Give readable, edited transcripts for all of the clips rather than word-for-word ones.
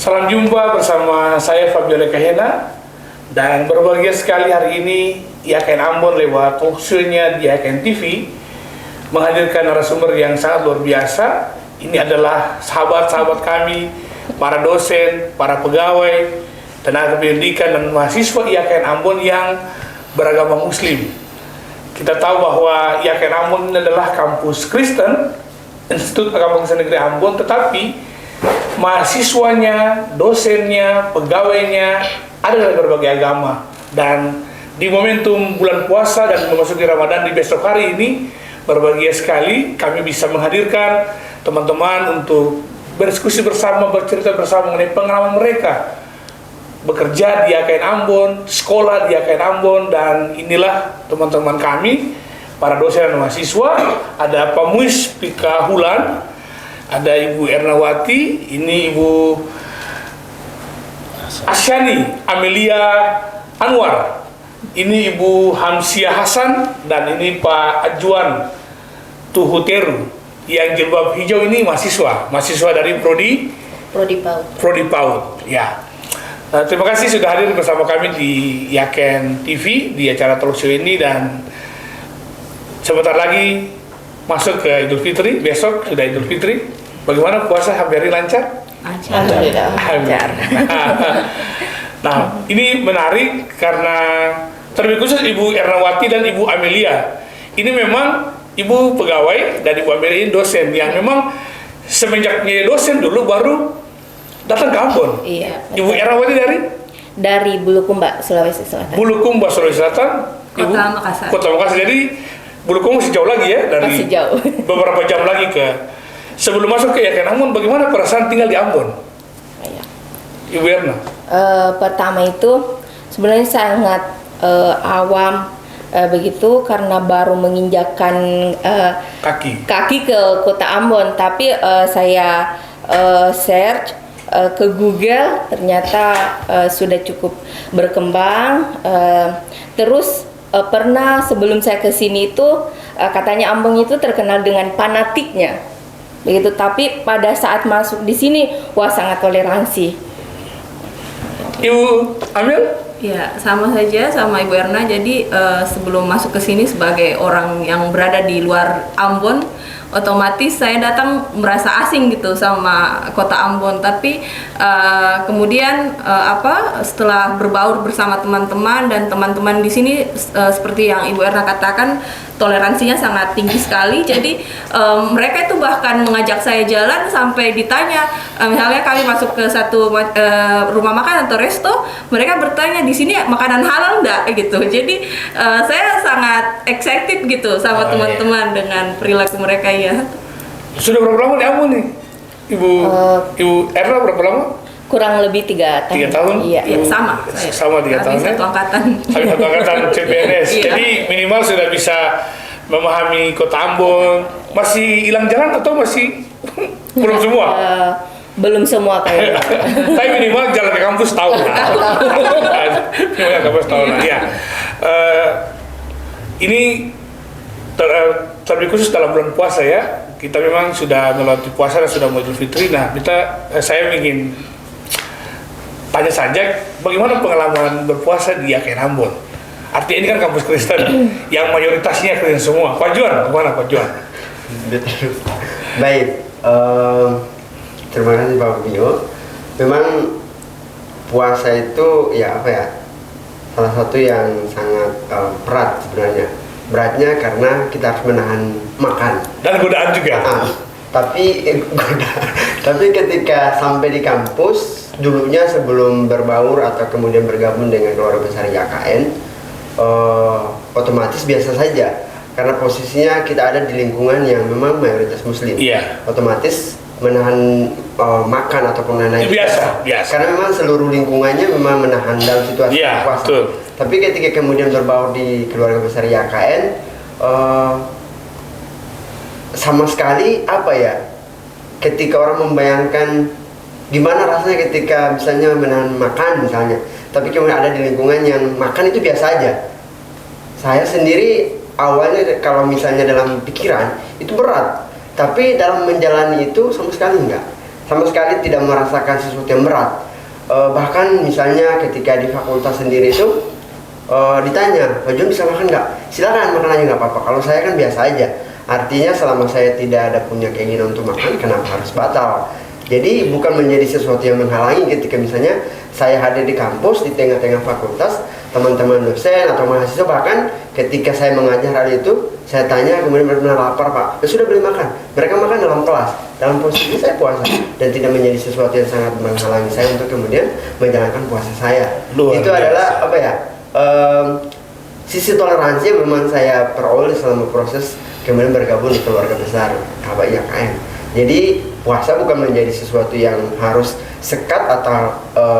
Salam jumpa bersama saya Fabiola Kahena, dan berbahagia sekali hari ini IAKN Ambon lewat talkshow-nya di IAKN TV menghadirkan narasumber yang sangat luar biasa. Ini adalah sahabat-sahabat kami, para dosen, para pegawai, tenaga pendidikan dan mahasiswa IAKN Ambon yang beragama Muslim. Kita tahu bahwa IAKN Ambon ini adalah kampus Kristen, Institut Agama Kristen Negeri Ambon, tetapi mahasiswanya, dosennya, pegawainya ada dari berbagai agama. Dan di momentum bulan puasa dan memasuki Ramadan di besok hari ini, berbahagia sekali kami bisa menghadirkan teman-teman untuk berdiskusi bersama, bercerita bersama mengenai pengalaman mereka bekerja di IAKN Ambon, sekolah di IAKN Ambon. Dan inilah teman-teman kami, para dosen dan mahasiswa. Ada Pak Muis Pika Hulan, ada Ibu Ernawati, ini Ibu Asyani Amelia Anwar, ini Ibu Hamsia Hasan, dan ini Pak Ajuan Tuhuteru yang jilbab hijau. Ini mahasiswa dari Prodi PAUD. Ya. Terima kasih sudah hadir bersama kami di IAKN TV di acara talkshow ini, dan sebentar lagi masuk ke Idul Fitri. Besok sudah Idul Fitri. Bagaimana puasa hampir lancar? Alhamdulillah lancar. Nah, ini menarik karena terlebih khusus Ibu Ernawati dan Ibu Amelia. Ini memang Ibu pegawai dan Ibu Amelia ini dosen yang memang semenjak jadi dosen dulu baru datang ke Ambon. Iya. Ibu Ernawati dari Bulukumba, Sulawesi Selatan. Bulukumba, Sulawesi Selatan. Kota Makassar. Jadi Bulukumba masih jauh lagi ya, dari masih jauh. Beberapa jam lagi ke. Sebelum masuk ke IAKN Ambon, bagaimana perasaan tinggal di Ambon? Iya. Ibu Erna? Pertama itu sebenarnya sangat awam begitu, karena baru menginjakkan kaki ke kota Ambon. Tapi saya search ke Google, ternyata sudah cukup berkembang. Terus pernah sebelum saya ke sini itu katanya Ambon itu terkenal dengan fanatiknya. Begitu, tapi pada saat masuk di sini, wah sangat toleransi. Ibu Amil? Ya, sama saja sama Ibu Erna. Jadi sebelum masuk ke sini sebagai orang yang berada di luar Ambon, otomatis saya datang merasa asing gitu sama kota Ambon. Tapi kemudian setelah berbaur bersama teman-teman, dan teman-teman di sini seperti yang Ibu Erna katakan, toleransinya sangat tinggi sekali. Jadi mereka itu bahkan mengajak saya jalan sampai ditanya, misalnya kami masuk ke satu rumah makan atau resto, mereka bertanya di sini makanan halal enggak gitu. Jadi saya sangat excited gitu sama teman-teman dengan perilaku mereka ya. Sudah berapa lama di Ambon nih? Ibu Erna berapa lama? Kurang lebih 3 tahun. 3 tahun? Iya, sama 3 tahun. Satu angkatan. Kami satu angkatan CPNS. Jadi minimal sudah bisa memahami kota Ambon. Masih hilang jalan atau masih belum semua? Belum semua kayaknya. Tapi minimal jalan ke kampus tahu lah. Minimal ke kampus tahu lah. Ya. Ini terlebih khusus dalam bulan puasa ya. Kita memang sudah melewati puasa dan sudah mau Idul Fitri. Nah, saya ingin tanya saja, bagaimana pengalaman berpuasa di IAKN Ambon? Artinya ini kan kampus Kristen yang mayoritasnya Kristen semua. Pak Juan, gimana Pak Juan? Baik, terima kasih Pak Bio. Memang puasa itu salah satu yang sangat berat sebenarnya. Beratnya karena kita harus menahan makan. Dan godaan juga. Tapi ketika sampai di kampus, dulunya sebelum berbaur atau kemudian bergabung dengan keluarga besar IAKN, otomatis biasa saja. Karena posisinya kita ada di lingkungan yang memang mayoritas Muslim. Otomatis menahan makan ataupun lain-lain biasa. Karena memang seluruh lingkungannya memang menahan dalam situasi puasa. Betul. Tapi ketika kemudian berbaur di keluarga besar IAKN, sama sekali ketika orang membayangkan gimana rasanya ketika misalnya menahan makan misalnya, tapi kemudian ada di lingkungan yang makan itu biasa aja. Saya sendiri awalnya kalau misalnya dalam pikiran itu berat, tapi dalam menjalani itu sama sekali enggak. sama sekali tidak merasakan sesuatu yang berat. Bahkan misalnya ketika di fakultas sendiri itu ditanya, Pak Jun bisa makan nggak? Silakan makan aja nggak apa-apa. Kalau saya kan biasa aja. Artinya selama saya tidak ada punya keinginan untuk makan, kenapa harus batal? Jadi bukan menjadi sesuatu yang menghalangi ketika misalnya saya hadir di kampus di tengah-tengah fakultas, teman-teman dosen atau mahasiswa, bahkan ketika saya mengajar hal itu, saya tanya kemudian benar-benar lapar Pak, ya sudah beli makan. Mereka makan dalam kelas, dalam posisi saya puasa, dan tidak menjadi sesuatu yang sangat menghalangi saya untuk kemudian menjalankan puasa saya. Itu adalah apa ya? Sisi toleransi yang memang saya peroleh selama proses kemudian bergabung di keluarga besar KBI-KM. Jadi puasa bukan menjadi sesuatu yang harus sekat atau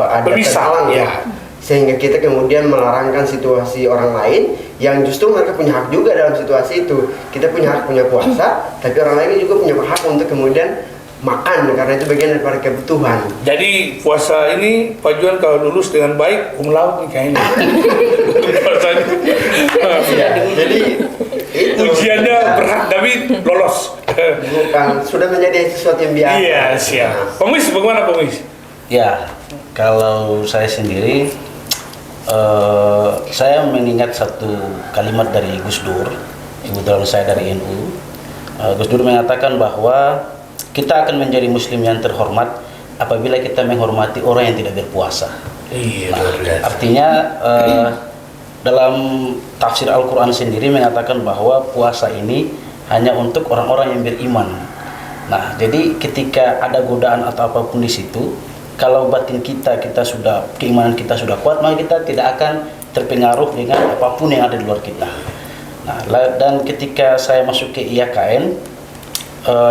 ada terhalang ya. Sehingga kita kemudian melarangkan situasi orang lain yang justru mereka punya hak juga dalam situasi itu. Kita punya hak punya puasa, tapi orang lain juga punya hak untuk kemudian makan karena itu bagian daripada kebutuhan. Jadi puasa ini Pak Juan kalau lulus dengan baik laut nih kayaknya. Puasanya. Jadi itu ujiannya berat tapi lolos. Bukan, sudah menjadi sesuatu yang biasa. Iya, siap. Pemis, bagaimana Pemis? Ya, kalau saya sendiri, saya mengingat satu kalimat dari Gus Dur, kebetulan saya dari NU. Gus Dur mengatakan bahwa kita akan menjadi muslim yang terhormat apabila kita menghormati orang yang tidak berpuasa. Iya, Nah, artinya dalam tafsir Al-Quran sendiri mengatakan bahwa puasa ini hanya untuk orang-orang yang beriman. Nah, jadi ketika ada godaan atau apapun di situ, kalau batin kita sudah, keimanan kita sudah kuat, maka kita tidak akan terpengaruh dengan apapun yang ada di luar kita. Nah, dan ketika saya masuk ke IAKN,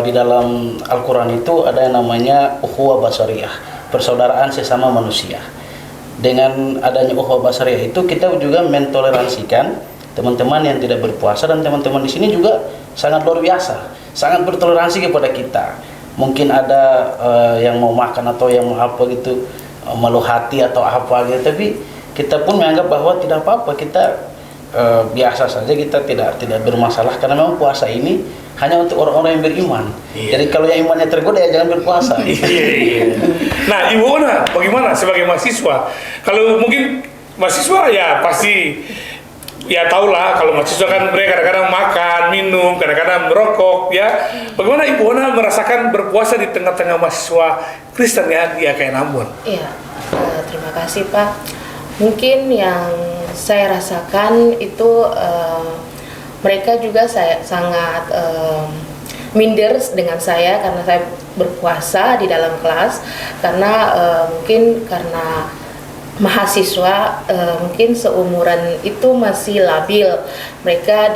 di dalam Al-Quran itu ada yang namanya ukhuwah basariyah, persaudaraan sesama manusia. Dengan adanya ukhuwah basariyah itu kita juga mentoleransikan teman-teman yang tidak berpuasa, dan teman-teman di sini juga sangat luar biasa, sangat bertoleransi kepada kita. Mungkin ada yang mau makan atau yang mau apa gitu, malu hati atau apa gitu, tapi kita pun menganggap bahwa tidak apa-apa, kita biasa saja, kita tidak bermasalah karena memang puasa ini hanya untuk orang-orang yang beriman. Iya. Jadi kalau yang imannya tergoda ya jangan berpuasa. Iya. Nah, Ibu Ona, bagaimana sebagai mahasiswa? Kalau mungkin mahasiswa ya pasti ya tahulah, kalau mahasiswa kan mereka kadang-kadang makan, minum, kadang-kadang merokok ya. Bagaimana Ibu Ona merasakan berpuasa di tengah-tengah mahasiswa Kristen ya di IAKN Ambon? Iya, terima kasih Pak. Mungkin yang saya rasakan itu mereka juga sangat minder dengan saya karena saya berpuasa di dalam kelas, karena mungkin karena mahasiswa mungkin seumuran itu masih labil, mereka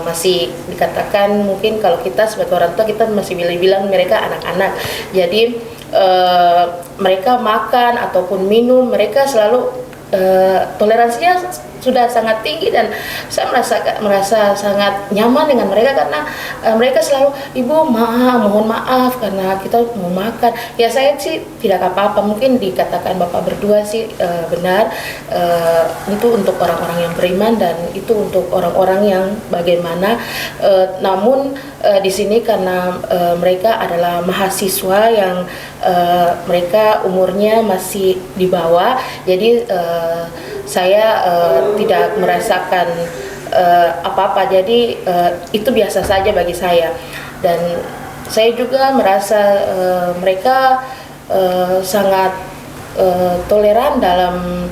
masih dikatakan, mungkin kalau kita sebagai orang tua kita masih bilang mereka anak-anak. Jadi mereka makan ataupun minum, mereka selalu toleransinya sudah sangat tinggi, dan saya merasa sangat nyaman dengan mereka karena mereka selalu, Ibu mohon maaf karena kita mau makan. Ya saya sih tidak apa-apa, mungkin dikatakan Bapak berdua sih benar, itu untuk orang-orang yang beriman dan itu untuk orang-orang yang bagaimana. Namun di sini karena mereka adalah mahasiswa yang mereka umurnya masih di bawah, jadi saya tidak merasakan apa-apa, jadi itu biasa saja bagi saya. Dan saya juga merasa mereka sangat toleran dalam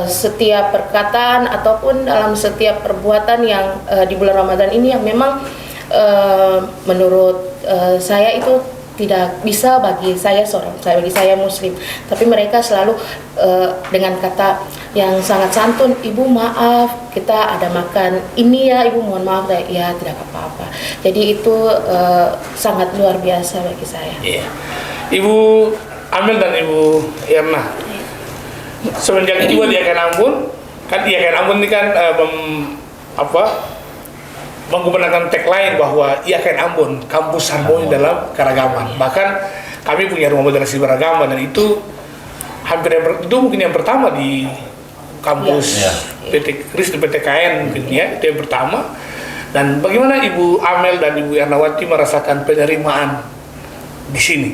setiap perkataan ataupun dalam setiap perbuatan yang di bulan Ramadan ini yang memang menurut saya itu tidak bisa bagi saya bagi saya muslim, tapi mereka selalu dengan kata yang sangat santun, Ibu maaf kita ada makan ini ya Ibu, mohon maaf ya tidak apa-apa. Jadi itu sangat luar biasa bagi saya. Iya. Ibu Amel dan Ibu Erna, semenjak juga di IAKN Ambon, kan IAKN Ambon ini kan menggunakan tagline bahwa IAKN Ambon kampus harmoni dalam keragaman. Bahkan kami punya rumah moderasi beragama, dan itu hampir itu mungkin yang pertama di kampus PT Kris di PTKN mungkin ya, itu yang pertama. Dan bagaimana Ibu Amel dan Ibu Ernawati merasakan penerimaan di sini?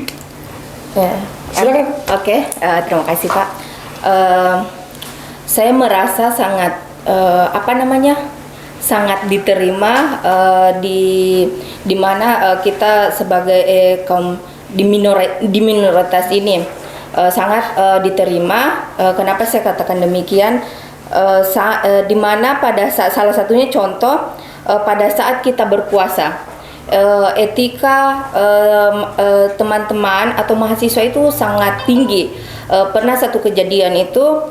Ya. Silakan. Oke, terima kasih Pak. Saya merasa sangat sangat diterima di mana kita sebagai kaum di minoritas ini sangat diterima. Kenapa saya katakan demikian? Di mana pada salah satunya contoh pada saat kita berpuasa, etika teman-teman atau mahasiswa itu sangat tinggi. Pernah satu kejadian itu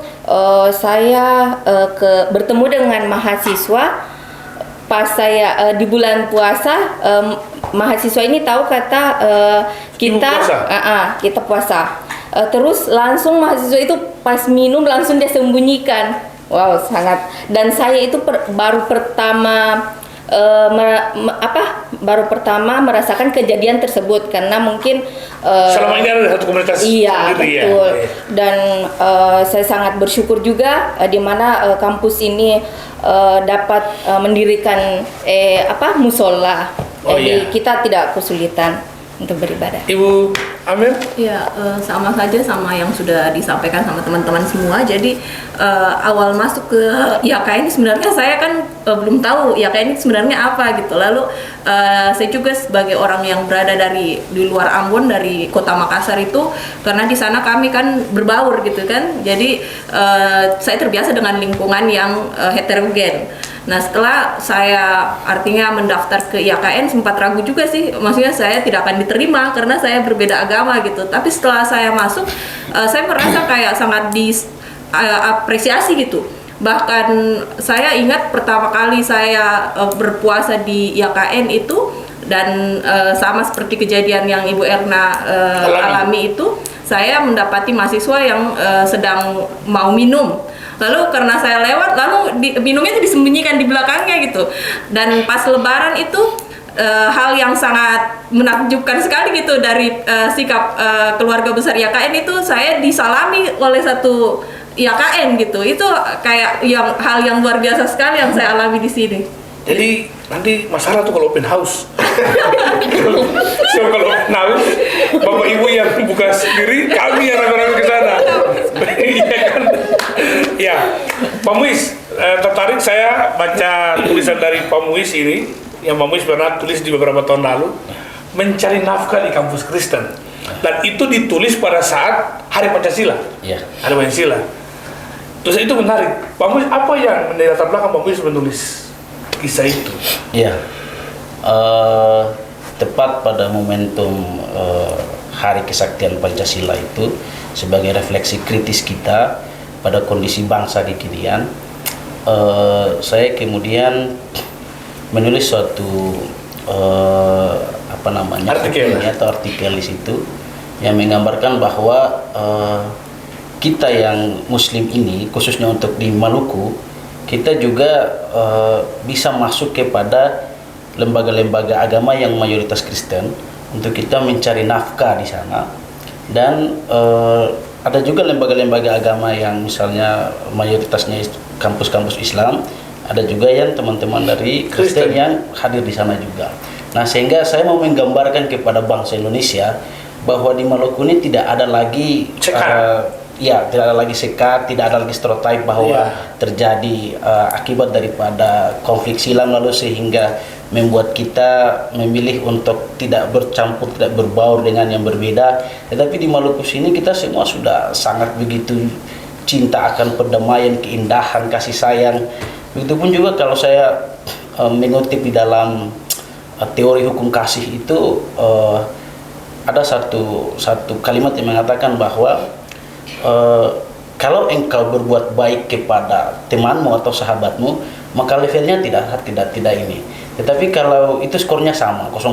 saya bertemu dengan mahasiswa pas saya di bulan puasa. Mahasiswa ini tahu kata kita puasa. Terus langsung mahasiswa itu pas minum langsung dia sembunyikan. Wow, sangat. Dan saya itu baru pertama merasakan kejadian tersebut karena mungkin selama ini ada satu komunitas iya gitu, betul ya. Dan saya sangat bersyukur juga di mana kampus ini dapat mendirikan musola. Jadi kita tidak kesulitan untuk beribadah. Ibu Amir? Ya, sama saja sama yang sudah disampaikan sama teman-teman semua. Jadi awal masuk ke YKN sebenarnya saya kan belum tahu YKN sebenarnya apa gitu. Lalu saya juga sebagai orang yang berada di luar Ambon, dari kota Makassar itu, karena di sana kami kan berbaur gitu kan. Jadi saya terbiasa dengan lingkungan yang heterogen. Nah, setelah saya artinya mendaftar ke YKN sempat ragu juga sih, maksudnya saya tidak akan diterima karena saya berbeda agama gitu. Tapi setelah saya masuk, saya merasa kayak sangat diapresiasi gitu. Bahkan saya ingat pertama kali saya berpuasa di YKN itu, dan sama seperti kejadian yang Ibu Erna alami itu, saya mendapati mahasiswa yang sedang mau minum. Lalu karena saya lewat, lalu minumnya itu disembunyikan di belakangnya gitu. Dan pas Lebaran itu hal yang sangat menakjubkan sekali gitu dari sikap keluarga besar YKN itu, saya disalami oleh satu YKN gitu. Itu kayak hal yang luar biasa sekali yang saya alami di sini. Jadi nanti masalah tuh kalau open house. So kalau open house, bapak ibu yang buka sendiri, kami yang rame-rame ke sana. Iya kan? Ya, Pak Muiz, tertarik saya baca tulisan dari Pak Muiz ini, yang Pak Muiz pernah tulis di beberapa tahun lalu, mencari nafkah di kampus Kristen. Dan itu ditulis pada saat Hari Pancasila. Iya. Hari Pancasila. Terus itu menarik. Pak Muiz, apa yang menjadi latar belakang Pak Muiz menulis kisah itu? Iya. Tepat pada momentum Hari Kesaktian Pancasila itu, sebagai refleksi kritis kita pada kondisi bangsa kekinian, saya kemudian menulis suatu artikel di situ yang menggambarkan bahwa kita yang Muslim ini, khususnya untuk di Maluku, kita juga bisa masuk kepada lembaga-lembaga agama yang mayoritas Kristen untuk kita mencari nafkah di sana. Dan ada juga lembaga-lembaga agama yang misalnya mayoritasnya kampus-kampus Islam, ada juga yang teman-teman dari Kristen yang hadir di sana juga. Nah, sehingga saya mau menggambarkan kepada bangsa Indonesia bahwa di Maluku ini tidak ada lagi tidak ada lagi sekat, tidak ada lagi stereotip bahwa terjadi akibat daripada konflik silam lalu sehingga membuat kita memilih untuk tidak bercampur, tidak berbaur dengan yang berbeda. Tetapi di Maluku sini kita semua sudah sangat begitu cinta akan perdamaian, keindahan, kasih sayang. Begitupun juga kalau saya mengutip di dalam teori hukum kasih itu, ada satu kalimat yang mengatakan bahwa kalau engkau berbuat baik kepada temanmu atau sahabatmu, maka levelnya tidak ini. Tetapi kalau itu skornya sama, 0-0.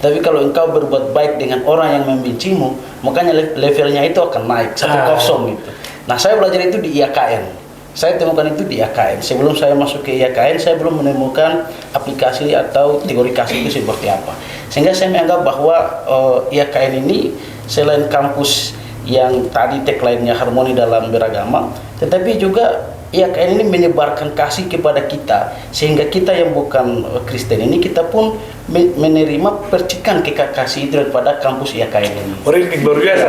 Tapi kalau engkau berbuat baik dengan orang yang membencimu, makanya levelnya itu akan naik 1-0 gitu. Nah, saya belajar itu di IAKN. Saya temukan itu di IAKN. Sebelum saya masuk ke IAKN, saya belum menemukan aplikasi atau teori kasih itu seperti apa. Sehingga saya menganggap bahwa IAKN ini selain kampus yang tadi tagline-nya harmoni dalam beragama, tetapi juga IAKN ini menyebarkan kasih kepada kita, sehingga kita yang bukan Kristen ini kita pun menerima percikan kasih itu daripada kampus IAKN ini. Merinding luar biasa.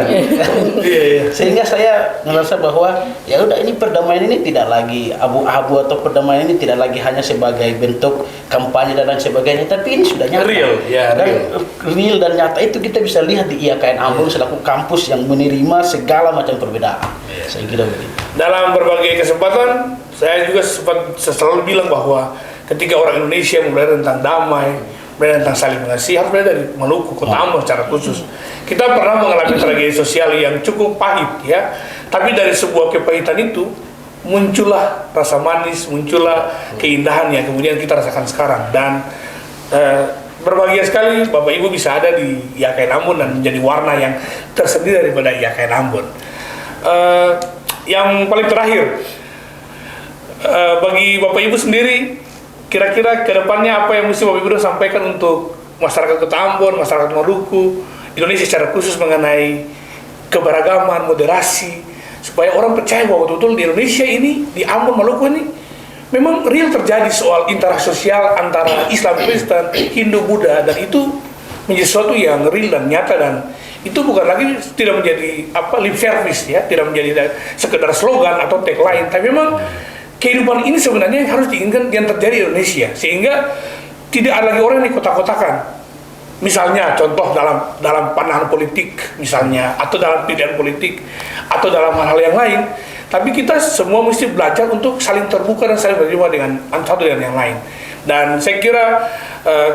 Iya. Sehingga saya merasa bahwa ya udah, ini perdamaian ini tidak lagi abu-abu, atau perdamaian ini tidak lagi hanya sebagai bentuk kampanye dan lain sebagainya, tapi ini sudah nyata. Real, ya, dan real dan nyata itu kita bisa lihat di IAKN Ambon selaku kampus yang menerima segala macam perbedaan. Saya kira begitu. Dalam berbagai kesempatan, saya juga selalu bilang bahwa ketika orang Indonesia mulai tentang damai, mulai tentang saling mengasihi, harus mulai dari Maluku, Kota Ambon secara khusus. Kita pernah mengalami tragedi sosial yang cukup pahit, ya. Tapi dari sebuah kepahitan itu muncullah rasa manis, muncullah keindahan yang kemudian kita rasakan sekarang. Dan berbahagia sekali Bapak Ibu bisa ada di IAKN Ambon dan menjadi warna yang tersendiri daripada IAKN Ambon. Yang paling terakhir, bagi Bapak Ibu sendiri, kira-kira ke depannya apa yang mesti Bapak Ibu sampaikan untuk masyarakat Kota Ambon, masyarakat Maluku, Indonesia secara khusus mengenai keberagaman, moderasi, supaya orang percaya bahwa betul-betul di Indonesia ini, di Ambon, Maluku ini, memang real terjadi soal interaksi sosial antara Islam, Kristen, Hindu, Buddha, dan itu menjadi sesuatu yang real dan nyata, dan itu bukan lagi tidak menjadi lip service, ya, tidak menjadi sekedar slogan atau tagline, tapi memang kehidupan ini sebenarnya harus diinginkan yang terjadi di Indonesia, sehingga tidak ada lagi orang yang dikotak-kotakan. Misalnya contoh dalam pandangan politik misalnya, atau dalam pilihan politik, atau dalam hal-hal yang lain. Tapi kita semua mesti belajar untuk saling terbuka dan saling berjumpa dengan satu dengan yang lain. Dan saya kira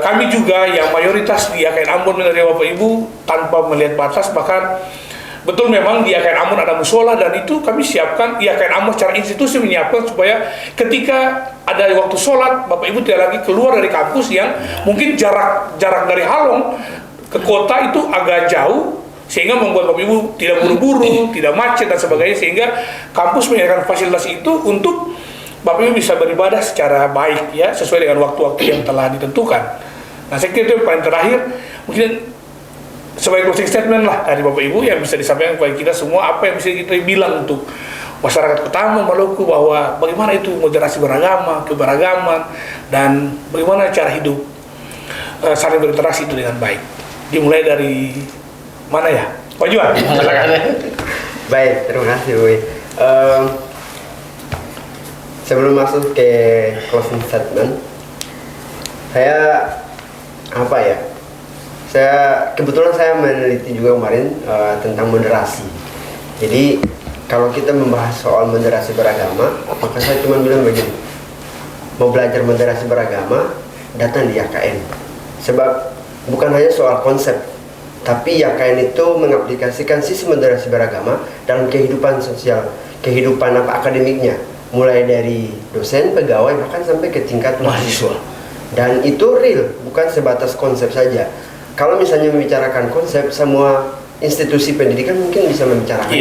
kami juga yang mayoritas di IAKN Ambon menerima Bapak Ibu tanpa melihat batas, bahkan betul memang di IAKN Ambon ada musola, dan itu kami siapkan, IAKN Ambon secara institusi menyiapkan supaya ketika ada waktu sholat, Bapak Ibu tidak lagi keluar dari kampus yang mungkin jarak dari Halong ke kota itu agak jauh, sehingga membuat Bapak Ibu tidak buru-buru, tidak macet dan sebagainya, sehingga kampus menyediakan fasilitas itu untuk Bapak Ibu bisa beribadah secara baik, ya, sesuai dengan waktu-waktu yang telah ditentukan. Nah, saya kira itu yang paling terakhir, mungkin sebagai closing statement lah dari Bapak Ibu yang bisa disampaikan kepada kita semua, apa yang bisa kita bilang untuk masyarakat Kota Ambon, Maluku, bahwa bagaimana itu moderasi beragama, keberagaman, dan bagaimana cara hidup saling berinteraksi itu dengan baik. Dimulai dari mana ya? Pak Juan, silakan. Baik, terima kasih Bu. Sebelum masuk ke closing statement, saya kebetulan saya meneliti juga kemarin tentang moderasi. Jadi kalau kita membahas soal moderasi beragama, maka saya cuma bilang begini: mau belajar moderasi beragama, datang di IAKN. Sebab bukan hanya soal konsep, tapi IAKN itu mengaplikasikan sisi moderasi beragama dalam kehidupan sosial, kehidupan akademiknya, mulai dari dosen, pegawai, bahkan sampai ke tingkat mahasiswa. Dan itu real, bukan sebatas konsep saja. Kalau misalnya membicarakan konsep, semua institusi pendidikan mungkin bisa membicarakan.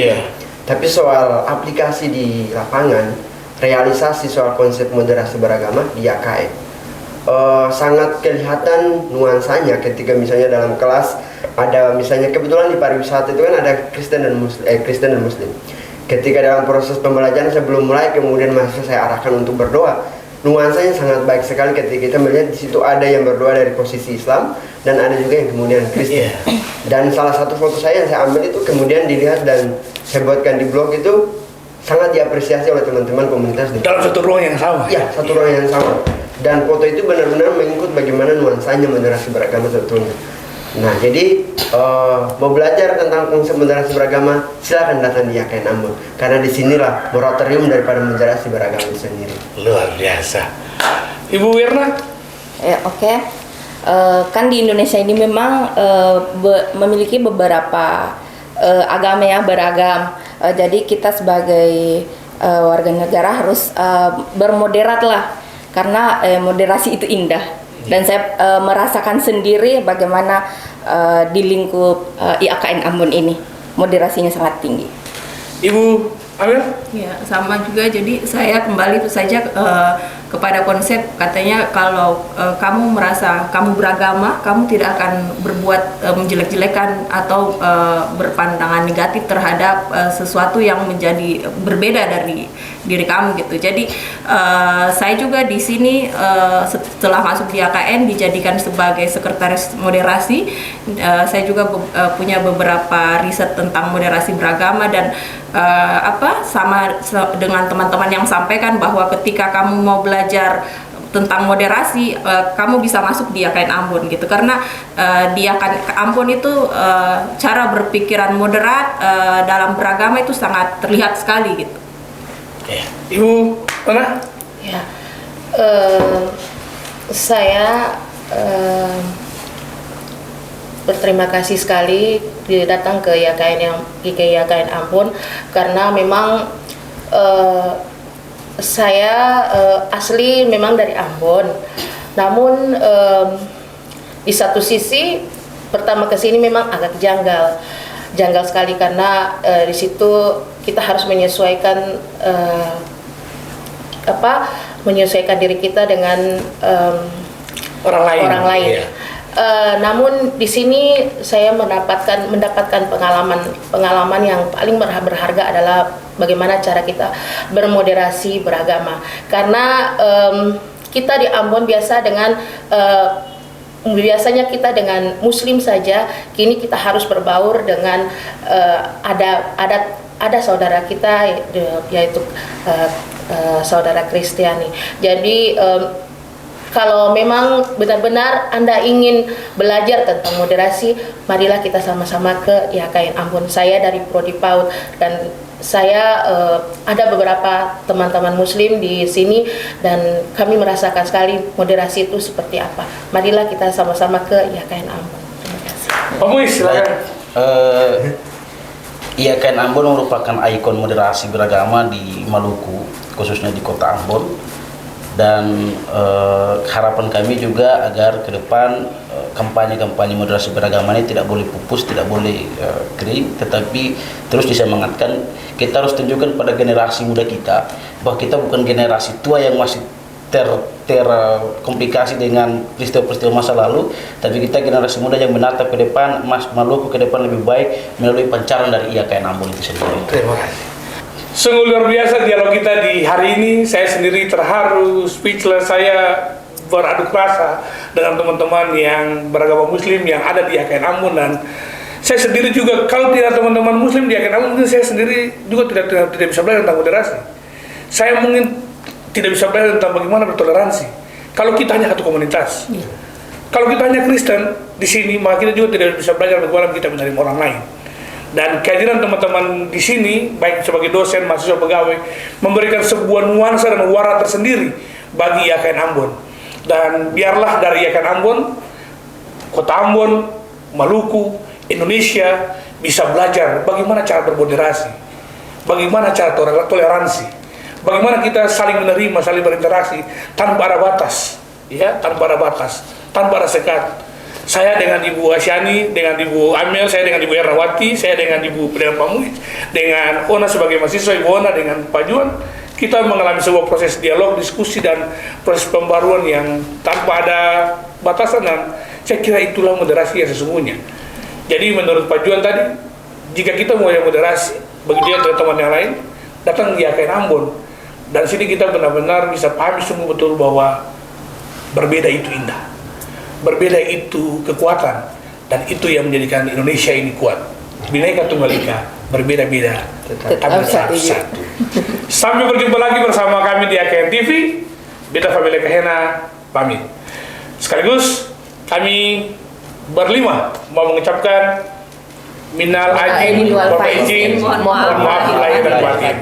Tapi soal aplikasi di lapangan, realisasi soal konsep moderasi beragama di IAKN, sangat kelihatan nuansanya ketika misalnya dalam kelas ada, misalnya kebetulan di pariwisata itu kan ada Kristen dan Muslim. Ketika dalam proses pembelajaran sebelum mulai, kemudian mahasiswa saya arahkan untuk berdoa, nuansanya sangat baik sekali ketika kita melihat di situ ada yang berdoa dari posisi Islam dan ada juga yang kemudian Kristen. Dan salah satu foto saya yang saya ambil itu kemudian dilihat dan saya buatkan di blog, itu sangat diapresiasi oleh teman-teman komunitas dalam satu ruang yang sama. Ya, satu ruang yang sama. Dan foto itu benar-benar mengikut bagaimana nuansanya moderasi beragama sebetulnya. Nah, jadi mau belajar tentang konsep moderasi beragama, silakan datang di IAKN Ambon, karena disinilah moratorium daripada moderasi beragama itu sendiri. Luar biasa. Ibu Wirna? Oke. Kan di Indonesia ini memang memiliki beberapa agama yang beragam. Jadi kita sebagai warga negara harus bermoderat lah, karena moderasi itu indah. Dan saya merasakan sendiri bagaimana di lingkup IAKN Ambon ini moderasinya sangat tinggi. Ibu Amel? Ya, sama juga. Jadi saya kembali itu saja kepada konsep katanya kalau kamu merasa kamu beragama, kamu tidak akan berbuat menjelek-jelekan atau berpandangan negatif terhadap sesuatu yang menjadi berbeda dari diri kamu gitu. Jadi saya juga di sini setelah masuk di AKN dijadikan sebagai sekretaris moderasi. Saya juga punya beberapa riset tentang moderasi beragama dan sama dengan teman-teman yang sampaikan bahwa ketika kamu mau belajar tentang moderasi, kamu bisa masuk di AKN Ambon gitu, karena di AKN Ambon itu cara berpikiran moderat dalam beragama itu sangat terlihat sekali gitu. Ibu mana? Ya, saya berterima kasih sekali datang ke YKN Ambon, karena memang saya asli memang dari Ambon, namun di satu sisi pertama ke sini memang agak janggal sekali, karena di situ kita harus menyesuaikan menyesuaikan diri kita dengan Orang lain. Iya. Namun di sini saya mendapatkan pengalaman yang paling berharga adalah bagaimana cara kita bermoderasi beragama, karena kita di Ambon biasanya kita dengan Muslim saja, kini kita harus berbaur dengan ada saudara kita yaitu saudara Kristiani. Jadi kalau memang benar-benar Anda ingin belajar tentang moderasi, marilah kita sama-sama ke YKN Ambon. Saya dari Prodi PAUD dan saya ada beberapa teman-teman Muslim di sini dan kami merasakan sekali moderasi itu seperti apa. Marilah kita sama-sama ke YKN Ambon. Terima kasih. Pak Muiz, silakan. YKN Ambon merupakan ikon moderasi beragama di Maluku, khususnya di kota Ambon. Dan harapan kami juga agar ke depan kampanye-kampanye moderasi beragama ini tidak boleh pupus, tidak boleh kering, tetapi terus disemangatkan. Kita harus tunjukkan pada generasi muda kita bahwa kita bukan generasi tua yang masih terkomplikasi dengan peristiwa-peristiwa masa lalu, tapi kita generasi muda yang menatap ke depan, Maluku ke depan lebih baik melalui pancaran dari YKN Ambon itu sendiri. Terima kasih. Sungguh luar biasa dialog kita di hari ini. Saya sendiri terharu, speechless. Saya beraduk rasa dengan teman-teman yang beragama Muslim yang ada di YKN Ambon, dan saya sendiri juga kalau tidak teman-teman Muslim di YKN Ambon, mungkin saya sendiri juga tidak bisa belajar tentang moderasi. Saya mungkin tidak bisa belajar tentang bagaimana bertoleransi kalau kita hanya satu komunitas. Kalau kita hanya Kristen di sini, maka kita juga tidak bisa belajar bagaimana kita menerima orang lain. Dan kehadiran teman-teman di sini, baik sebagai dosen, mahasiswa, pegawai, memberikan sebuah nuansa dan warna tersendiri bagi YKN Ambon. Dan biarlah dari YKN Ambon, kota Ambon, Maluku, Indonesia bisa belajar bagaimana cara bermoderasi, bagaimana cara toleransi, bagaimana kita saling menerima, saling berinteraksi tanpa ada batas, ya, tanpa ada batas, tanpa ada sekat. Saya dengan Ibu Asyani, dengan Ibu Amel, saya dengan Ibu Errawati, saya dengan Ibu Perdana Pak Muiz, dengan Ona sebagai mahasiswa, Ibu Ona dengan Pak Juan, kita mengalami sebuah proses dialog, diskusi, dan proses pembaruan yang tanpa ada batasan, dan saya kira itulah moderasi yang sesungguhnya. Jadi menurut Pak Juan tadi, jika kita mau yang moderasi, bagi dia dan teman yang lain, datang di YKN Ambon, dan sini kita benar-benar bisa pahami sungguh betul bahwa berbeda itu indah. Berbeda itu kekuatan, dan itu yang menjadikan Indonesia ini kuat. Bhinneka Tunggal Ika, berbeda-beda tapi satu. Sampai berjumpa lagi bersama kami di AKN TV. Beta Fabiola Kahena pamit. Sekaligus kami berlima mau mengucapkan minal aidin wal faizin, mohon maaf lahir dan batin.